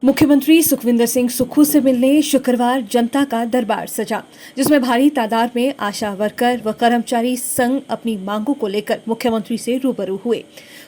मुख्यमंत्री सुखविंदर सिंह सुक्खू से मिलने शुक्रवार जनता का दरबार सजा, जिसमें भारी तादाद में आशा वर्कर व कर्मचारी संघ अपनी मांगों को लेकर मुख्यमंत्री से रूबरू हुए।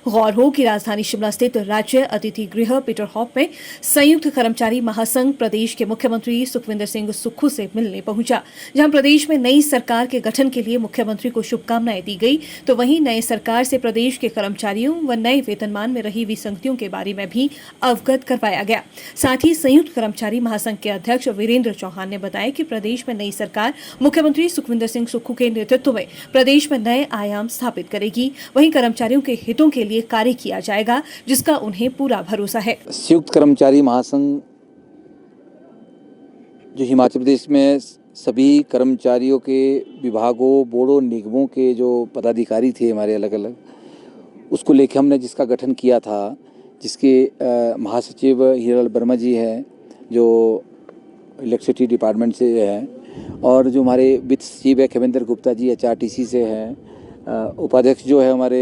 गौर हो कि राजधानी शिमला स्थित राज्य अतिथि गृह पीटर हॉप में संयुक्त कर्मचारी महासंघ प्रदेश के मुख्यमंत्री सुखविंदर सिंह सुक्खू से मिलने पहुंचा, जहां प्रदेश में नई सरकार के गठन के लिए मुख्यमंत्री को शुभकामनाएं दी गई, तो वहीं नए सरकार से प्रदेश के कर्मचारियों व नए वेतनमान में रही विसंगतियों के बारे में भी अवगत करवाया गया। साथ ही संयुक्त कर्मचारी महासंघ के अध्यक्ष वीरेंद्र चौहान ने बताया कि प्रदेश में नई सरकार मुख्यमंत्री सुखविंदर सिंह सुक्खू के नेतृत्व में प्रदेश में नए आयाम स्थापित करेगी। वहीं कर्मचारियों के हितों के लिए कार्य किया जाएगा, जिसका उन्हें पूरा भरोसा है। संयुक्त कर्मचारी महासंघ जो हिमाचल प्रदेश में सभी कर्मचारियों के विभागों, बोर्डों, निगमों के जो पदाधिकारी थे हमारे अलग अलग, उसको लेकर हमने जिसका गठन किया था, जिसके महासचिव हीरालाल वर्मा जी हैं जो इलेक्ट्रिसिटी डिपार्टमेंट से हैं, और जो हमारे वित्त सचिव है खवेंद्र गुप्ता जी HRTC से हैं, उपाध्यक्ष जो है हमारे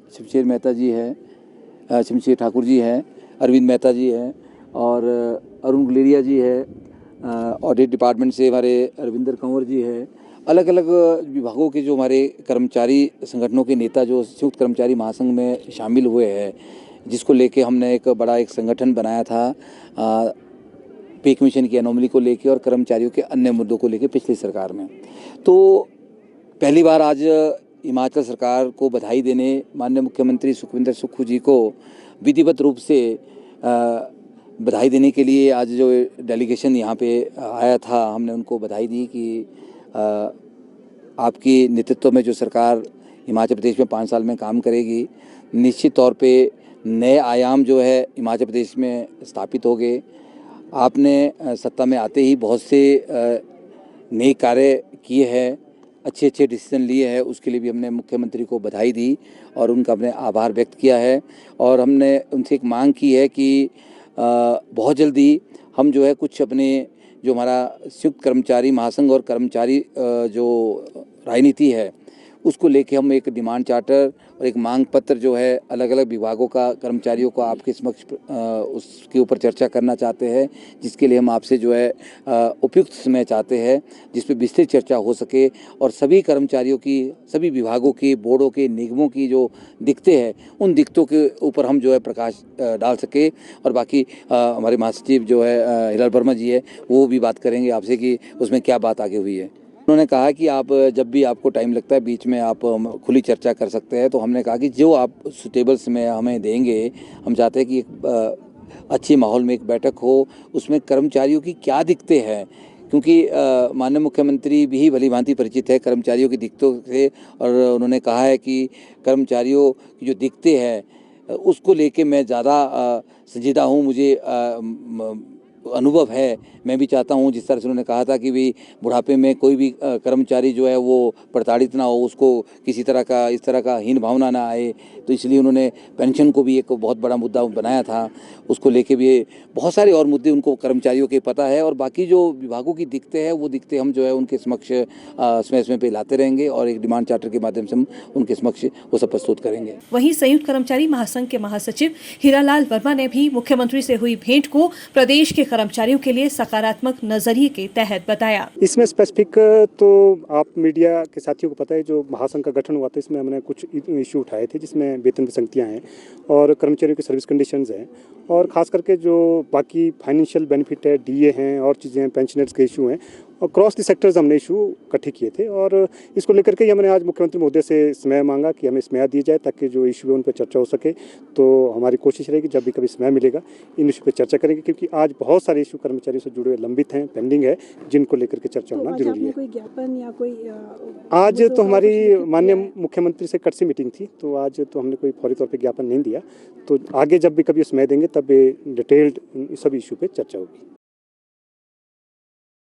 शमशेर मेहता जी हैं, शमशेर ठाकुर जी हैं, अरविंद मेहता जी हैं, और अरुण गुलेरिया जी है, ऑडिट डिपार्टमेंट से हमारे अरविंदर कंवर जी है। अलग अलग विभागों के जो हमारे कर्मचारी संगठनों के नेता जो संयुक्त कर्मचारी महासंघ में शामिल हुए हैं, जिसको लेके हमने एक बड़ा संगठन बनाया था पे कमीशन की एनोमली को लेके और कर्मचारियों के अन्य मुद्दों को लेके पिछली सरकार में। तो पहली बार आज हिमाचल सरकार को बधाई देने माननीय मुख्यमंत्री सुखविंदर सुक्खू जी को विधिवत रूप से बधाई देने के लिए आज जो डेलीगेशन यहाँ पे आया था, हमने उनको बधाई दी कि आपकी नेतृत्व में जो सरकार हिमाचल प्रदेश में 5 साल में काम करेगी, निश्चित तौर पे नए आयाम जो है हिमाचल प्रदेश में स्थापित हो गए। आपने सत्ता में आते ही बहुत से नए कार्य किए हैं, अच्छे डिसीजन लिए हैं, उसके लिए भी हमने मुख्यमंत्री को बधाई दी और उनका हमने आभार व्यक्त किया है। और हमने उनसे एक मांग की है कि बहुत जल्दी हम जो है कुछ अपने जो हमारा संयुक्त कर्मचारी महासंघ और कर्मचारी जो राजनीति है उसको लेके हम एक डिमांड चार्टर और एक मांग पत्र जो है अलग अलग विभागों का कर्मचारियों को आपके समक्ष उसके ऊपर चर्चा करना चाहते हैं, जिसके लिए हम आपसे जो है उपयुक्त समय चाहते हैं जिस पे विस्तृत चर्चा हो सके और सभी कर्मचारियों की, सभी विभागों की, बोर्डों के, निगमों की जो दिक्कतें हैं उन दिक्कतों के ऊपर हम जो है प्रकाश डाल सके। और बाकी हमारे महासचिव जो है हीरालाल वर्मा जी है, वो भी बात करेंगे आपसे कि उसमें क्या बात आगे हुई है। उन्होंने कहा कि आप जब भी आपको टाइम लगता है बीच में आप खुली चर्चा कर सकते हैं। तो हमने कहा कि जो आप सुटेबल समय हमें देंगे, हम चाहते हैं कि एक अच्छे माहौल में एक बैठक हो, उसमें कर्मचारियों की क्या दिक्कतें हैं, क्योंकि माननीय मुख्यमंत्री भी भली भांति परिचित है कर्मचारियों की दिक्कतों से, और उन्होंने कहा है कि कर्मचारियों की जो दिक्कतें हैं उसको लेके मैं ज़्यादा संजीदा हूँ, मुझे अनुभव है। मैं भी चाहता हूँ, जिस तरह से उन्होंने कहा था कि भी बुढ़ापे में कोई भी कर्मचारी जो है वो प्रताड़ित ना हो, उसको किसी तरह का इस तरह का हीन भावना ना आए, तो इसलिए उन्होंने पेंशन को भी एक बहुत बड़ा मुद्दा बनाया था। उसको लेके भी बहुत सारे और मुद्दे उनको कर्मचारियों के पता है, और बाकी जो विभागों की दिक्कतें हैं वो दिक्कतें हम जो है उनके समक्ष समय पे लाते रहेंगे और एक डिमांड चार्टर के माध्यम से हम उनके समक्ष वो सब प्रस्तुत करेंगे। वहीं संयुक्त कर्मचारी महासंघ के महासचिव हीरालाल वर्मा ने भी मुख्यमंत्री से हुई भेंट को प्रदेश के कर्मचारियों के लिए सकारात्मक नजरिए के तहत बताया। इसमें स्पेसिफिक तो आप मीडिया के साथियों को पता है, जो महासंघ का गठन हुआ था इसमें हमने कुछ इशू उठाए थे, जिसमें वेतन विसंगतियां हैं और कर्मचारियों की सर्विस कंडीशंस हैं, और खास करके जो बाकी फाइनेंशियल बेनिफिट है, DA हैं और चीज़ें हैं, पेंशनर्स के इशू हैं, और क्रॉस द सेक्टर्स हमने इशू इकट्ठे किए थे। और इसको लेकर के हमने आज मुख्यमंत्री महोदय से समय मांगा कि हमें समय दिया जाए ताकि जो इशू है उन पर चर्चा हो सके। तो हमारी कोशिश रहेगी जब भी कभी समय मिलेगा इन इशू पर चर्चा करेंगे, क्योंकि आज बहुत सारे इशू कर्मचारियों से जुड़े हुए लंबित हैं, पेंडिंग है, जिनको लेकर के चर्चा होना जरूरी है। कोई ज्ञापन या कोई आज तो हमारी माननीय मुख्यमंत्री से कट सी मीटिंग थी, तो आज तो हमने कोई फौरी तौर पे ज्ञापन नहीं दिया। तो आगे जब भी कभी समय देंगे तब डिटेल्ड सभी इशू पे चर्चा होगी।